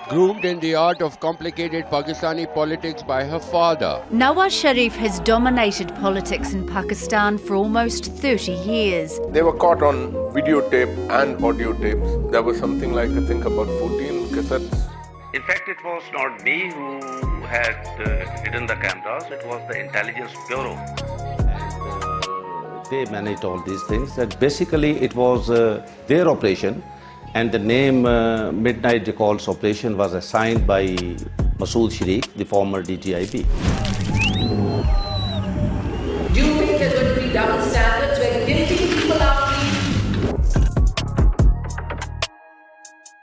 groomed in the art of complicated Pakistani politics by her father. Nawaz Sharif has dominated politics in Pakistan for almost 30 years. They were caught on videotape and audio tapes. There was something like, I think, about 14 cassettes. In fact, it was not me who had hidden the cameras, it was the intelligence bureau. They managed all these things. And basically, it was their operation, and the name Midnight Recalls Operation was assigned by Masood Sharik, the former DGIB. Do you think there's going to be double standards where guilty people are free?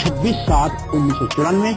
26/7/1994।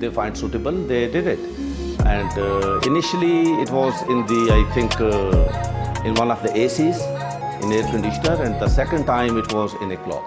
They find suitable, they did it. And initially it was in the, I think, in one of the ACs, in air conditioner, and the second time it was in a clock.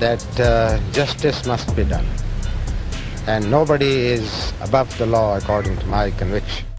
That justice must be done. And nobody is above the law according to my conviction.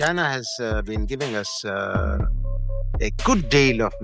China has been giving us a good deal of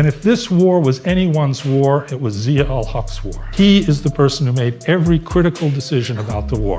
And if this war was anyone's war, it was Zia al-Haq's war. He is the person who made every critical decision about the war.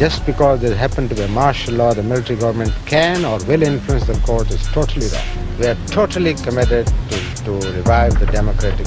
Just because there happen to be a martial law, the military government can or will influence the court is totally wrong. We are totally committed to revive the democratic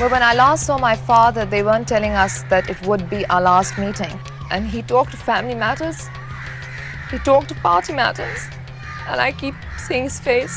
Well, when I last saw my father, they weren't telling us that it would be our last meeting. And he talked to family matters. He talked to party matters. And I keep seeing his face.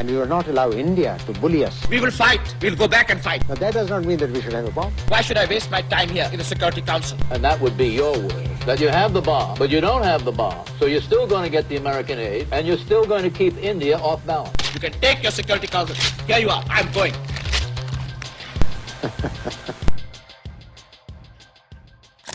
And we will not allow India to bully us. We will fight. We'll go back and fight. But that does not mean that we should have a bomb. Why should I waste my time here in the Security Council? And that would be your word, that you have the bomb, but you don't have the bomb. So you're still going to get the American aid, and you're still going to keep India off balance. You can take your Security Council. Here you are. I'm going.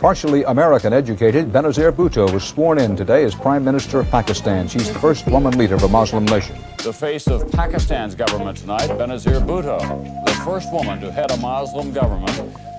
Partially American educated, Benazir Bhutto was sworn in today as Prime Minister of Pakistan. She's the first woman leader of a Muslim nation. The face of Pakistan's government tonight, Benazir Bhutto, the first woman to head a Muslim government,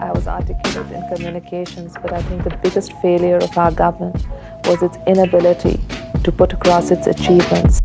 I was articulate in communications, but I think the biggest failure of our government was its inability to put across its achievements.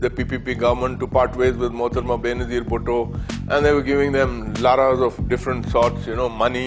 the PPP government, to part ways with Mohtarma Benazir Bhutto, and they were giving them laras of different sorts, money.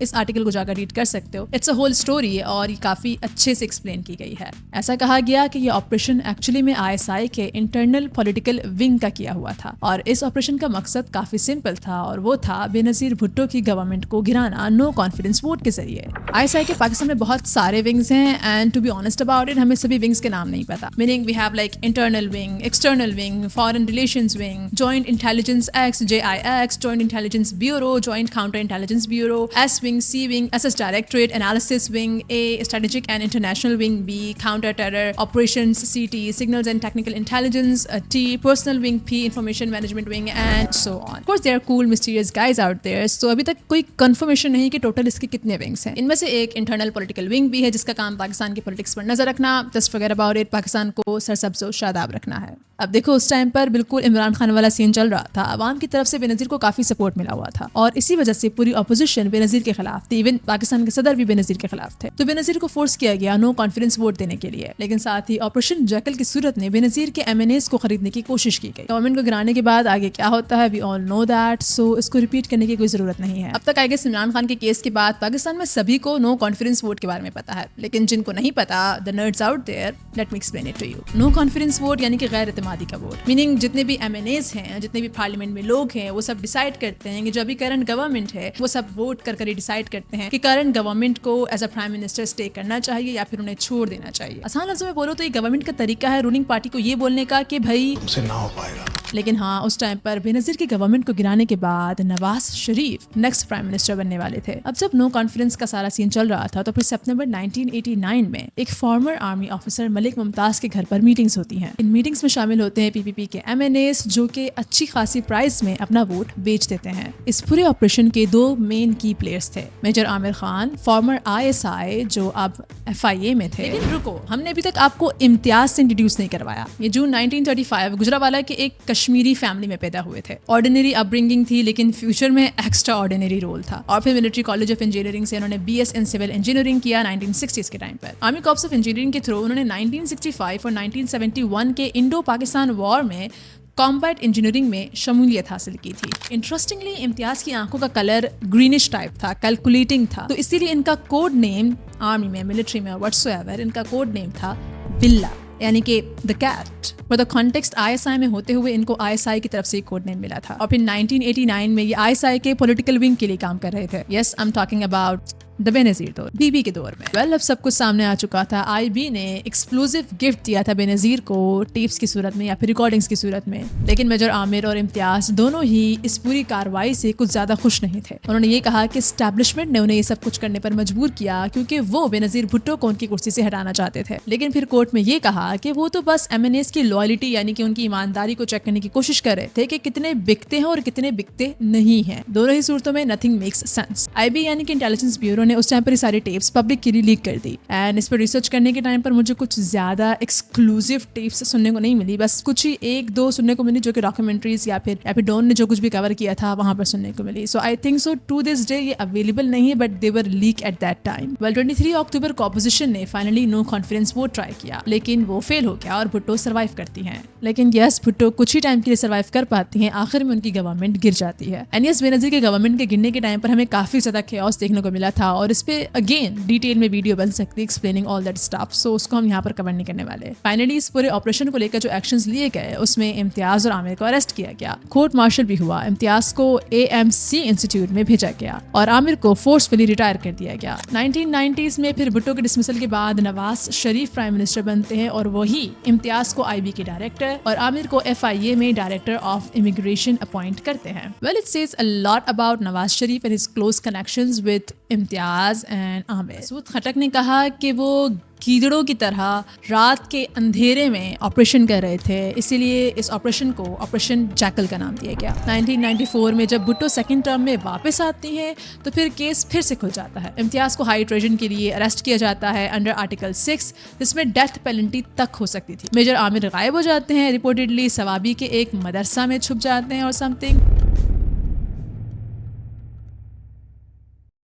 اس article کو جا کر read کر سکتے ہو. It's a whole story اور یہ کافی اچھے سے ایکسپلین کی گئی ہے. ایسا کہا گیا کہ یہ آپریشن ایکچولی میں ISI کے انٹرنل پولیٹیکل ونگ کا کیا ہوا تھا، اور اس آپریشن کا مقصد کافی سمپل تھا، اور وہ تھا بے نظیر بھٹو کی گورنمنٹ کو گرانا نو کانفیڈنس ووٹ کے ذریعے. ISI کے پاکستان میں بہت سارے ونگز ہیں، and to be honest about it ہمیں سبھی ونگز کے نام نہیں پتا. Meaning we have like internal wing, external wing, foreign relations wing, joint intelligence X JIX، joint intelligence bureau, joint counter intelligence bureau, S wing, C wing, SS directorate, analysis wing A، strategic and international wing B، counter terror operations CT، signals and technical intelligence T، personnel wing P، information management wing and so on. Of course there are cool mysterious guys out there. So ابھی تک کوئی confirmation نہیں کہ total اس کے کتنے wings ہیں. ان میں سے ایک انٹرنل پولیٹیکل ونگ بھی ہے جس کا کام پاکستان کی پولیٹکس پر نظر رکھنا، just forget about it, Pakistan کو سرسبز و شاداب رکھنا ہے. اب دیکھو اس ٹائم پر بالکل عمران خان والا سین چل رہا تھا، عوام کی طرف سے بے نظیر کو کافی سپورٹ ملا ہوا تھا، اور اسی وجہ سے پوری اپوزیشن بے نظیر کے خلاف تھی. ایون پاکستان کے صدر بھی بے نظیر کے خلاف تھے، تو بے نظیر کو فورس کیا گیا نو کانفیڈنس ووٹ دینے کے لیے. لیکن ساتھ ہی آپریشن جیکل کی صورت میں بے نظیر کے MNAs کو خریدنے کی کوشش کی گئی. گورنمنٹ کو گرانے کے بعد آگے کیا ہوتا ہے وی آل نو دیٹ، سو اس کو ریپیٹ کرنے کی کوئی ضرورت نہیں ہے. اب تک آئی گیس عمران خان کے کیس کے بعد پاکستان میں سبھی کو نو کانفیڈنس ووٹ کے بارے میں پتا ہے، لیکن جن کو نہیں پتا، the nerds out there, let me explain it to you. No confidence vote یعنی کہ غیر اعتمادی کا ووٹ، میننگ جتنے بھی MNAs ہیں، جتنے بھی پارلیمنٹ میں لوگ ہیں، وہ سب ڈیسائیڈ کرتے ہیں کہ جو ابھی کرنٹ گورنمنٹ ہے وہ سب ووٹ کر ہی ڈیسائیڈ کرتے ہیں کہ کرنٹ گورنمنٹ کو as a prime minister stay کرنا چاہیے یا پھر انہیں چھوڑ دینا چاہیے. آسان لفظوں میں بولو تو یہ گورنمنٹ کا طریقہ ہے رولنگ پارٹی کو یہ بولنے کا کہ بھائی تم سے نہ ہو پائے گا. لیکن ہاں اس ٹائم پر بے نظیر کی گورنمنٹ کو گرانے کے بعد Nawaz Sharif next prime minister بننے والے تھے. اب جب نو کانفیڈنس کا سارا سین چل رہا تھا تو پھر سپتمبر 1989 میں ایک فارمر آرمی آفیسر ملک ممتاز کے گھر پر میٹنگز ہوتی ہیں. ان میٹنگز میں شامل ہوتے ہیں PPP کے MNAs جو کہ اچھی خاصی پرائز میں اپنا ووٹ بیچ دیتے ہیں. اس پورے آپریشن کے دو مین کی پلیئرز تھے، major Aamir Khan farmer ISI جو اب FIA میں تھے. لیکن رکو، ہم نے ابھی تک آپ کو امتیاز سے انٹروڈیوس نہیں کروایا. یہ جون 1935 گجرانوالہ کے ایک کشمیری فیملی میں پیدا ہوئے تھے. آرڈینری اپ برنگنگ تھی لیکن فیوچر میں ایکسٹرا آرڈینری رول تھا. اور پھر ملٹری کالج آف انجینئرنگ سے انہوں نے BS ان سول انجینئرنگ کیا 1960s کے ٹائم پر. آرمی کارپس آف انجینئرنگ کے تھرو انہوں نے 1965 اور 1971 کے انڈو پاکستان وار میں کمبیٹ انجینئرنگ میں شمولیت حاصل کی تھی. انٹرسٹنگلی امتیاز کی آنکھوں کا کلر گرینش ٹائپ تھا، کیلکولیٹنگ تھا، تو اسی لیے ان کا کوڈ نیم آرمی میں، ملٹری میں، واٹس ایور ان کا کوڈ نیم تھا بلا، یعنی کہ دا کیٹ. اور دا کانٹیکسٹ ISI میں ہوتے ہوئے ان کو ISI کی طرف سے کوڈ نیم ملا تھا. اور پھر 1989 میں یہ ISI کے پولیٹیکل ونگ کے لیے کام کر رہے تھے. Yes I am talking about the Benazir دور، BB کے دور میں. ویل اب سب کچھ سامنے آ چکا تھا. IB نے ایکسکلوزو گفٹ دیا تھا بے نظیر کو ٹیپس کی صورت میں یا پھر ریکارڈنگس کی صورت میں. لیکن میجر عامر اور امتیاز دونوں ہی اس پوری کارروائی سے کچھ زیادہ خوش نہیں تھے. انہوں نے یہ کہا کہ اسٹیبلشمنٹ نے انہیں یہ سب کچھ کرنے پر مجبور کیا کیونکہ وہ بے نظیر بھٹو کو ان کی کرسی سے ہٹانا چاہتے تھے. لیکن پھر کورٹ میں یہ کہا کہ وہ تو بس MNAs کی لوائلٹی یعنی کہ ان کی ایمانداری کو چیک کرنے کی کوشش کر رہے تھے کہ کتنے بکتے ہیں اور کتنے بکتے نہیں ہیں. دونوں ہی صورتوں میں نتھنگ میکس سینس. IB یعنی کہ انٹیلیجنس بیورو نے اس ٹائم پر سارے ٹیپس پبلک کے لیے لیک کر دی. اینڈ اس پر ریسرچ کرنے کے ٹائم پر مجھے کچھ زیادہ ایکسکلوزیو ٹیپس سننے کو نہیں ملی، بس کچھ ہی ایک دو سننے کو ملی جو کہ ڈاکیومنٹریز یا پھر ڈون نے جو کچھ بھی کور کیا تھا وہاں پر سننے کو ملی. So I think so to this day یہ اویلیبل نہیں ہے، but they were leak at that time. Well 23 اکتوبر کو اپوزیشن نے finally no confidence vote try کیا لیکن وہ فیل ہو گیا اور بھٹو سروائیو کرتی ہیں. لیکن یس بھٹو کچھ ہی ٹائم کے لیے سروائیو کر پاتی ہیں، آخر میں ان کی گورنمنٹ گر جاتی ہے. اینڈ یس بے نظیر کے گورنمنٹ کے گرنے کے ٹائم پر ہمیں کافی زیادہ کیوس دیکھنے کو ملا تھا اور اس پہ اگین ڈیٹیل میں ویڈیو بن سکتی ایکسپلیننگ آل دیٹ اسٹف. سو اس کو ہم یہاں پر کور نہیں کرنے والے. فائنلی اس پورے آپریشن کو لے کر جو ایکشنز لیے گئے اس میں امتیاز اور عامر کو اریسٹ کیا گیا. کورٹ مارشل بھی ہوا. امتیاز کو AMC انسٹیٹیوٹ میں بھیجا گیا اور عامر کو فورسفلی ریٹائر کر دیا گیا. 1990s میں پھر بھٹو کے ڈسمسل کے بعد نواز شریف پرائم منسٹر بنتے ہیں اور وہی امتیاز کو IB کے ڈائریکٹر اور عامر کو FIA میں ڈائریکٹر آف امیگریشن اپوائنٹ کرتے ہیں. Well it says a lot about Nawaz Sharif and his close connections with Imtiaz and Amir. Masood Khattak نے کہا کہ وہ کیڑوں کی طرح رات کے اندھیرے میں آپریشن کر رہے تھے، اسی لیے اس آپریشن کو آپریشن جیکل کا نام دیا گیا. 1994 میں جب بھٹو سیکنڈ ٹرم میں واپس آتی ہیں تو پھر کیس پھر سے کھل جاتا ہے. امتیاز کو ہائی ٹریجن کے لیے اریسٹ کیا جاتا ہے انڈر آرٹیکل 6 جس میں ڈیتھ پینلٹی تک ہو سکتی تھی. میجر عامر غائب ہو جاتے ہیں، رپورٹڈلی ثوابی کے ایک مدرسہ میں چھپ جاتے ہیں اور سم تھنگ.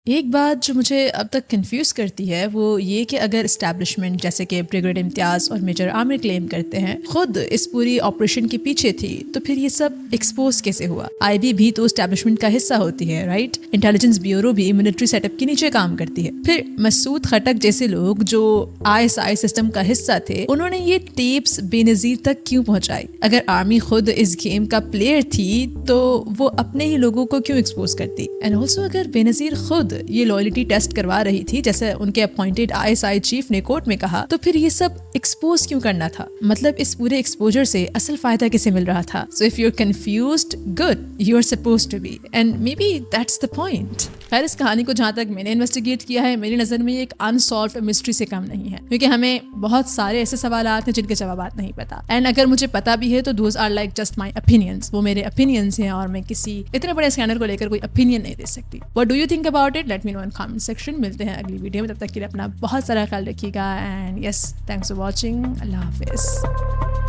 ایک بات جو مجھے اب تک کنفیوز کرتی ہے وہ یہ کہ اگر اسٹیبلشمنٹ جیسے کہ بریگیڈیئر امتیاز اور میجر عامر کلیم کرتے ہیں خود اس پوری آپریشن کے پیچھے تھی, تو پھر یہ سب ایکسپوز کیسے ہوا؟ آئی بی بھی تو اسٹیبلشمنٹ کا حصہ ہوتی ہے, رائٹ؟ انٹیلیجنس بیورو بھی ملٹری سیٹ اپ کے نیچے کام کرتی ہے. پھر مسعود خٹک جیسے لوگ جو ISI سسٹم کا حصہ تھے, انہوں نے یہ ٹیپس بے نظیر تک کیوں پہنچائی؟ اگر آرمی خود اس گیم کا پلیئر تھی تو وہ اپنے ہی لوگوں کو کیوں ایکسپوز کرتی؟ اینڈ آلسو اگر بے نظیر خود یہ لائلٹی ٹیسٹ کروا رہی تھی جیسے ان کے اپوائنٹڈ ISI چیف نے کورٹ میں کہا, تو پھر یہ سب ایکسپوز کیوں کرنا تھا؟ مطلب اس پورے ایکسپوجر سے اصل فائدہ کسے مل رہا تھا؟ So if you are confused, good, you are supposed to be, and maybe that's the point. خیر, اس کہانی کو جہاں تک میں نے انویسٹیگیٹ کیا ہے, میری نظر میں یہ ایک انسالوڈ مسٹری سے کم نہیں ہے, کیونکہ ہمیں بہت سارے ایسے سوالات ہیں جن کے جوابات نہیں پتا. اینڈ اگر مجھے پتا بھی ہے تو those are like just my opinions, وہ میرے اوپینینس ہیں اور میں کسی اتنے بڑے اسکینڈل کو لے کر کوئی اوپینین نہیں دے سکتی. What do you think about it? Let me know in comment section. ملتے ہیں اگلی ویڈیو میں, تب تک کے لیے اپنا بہت سارا خیال رکھیے گا. And yes, thanks for watching. اللہ حافظ.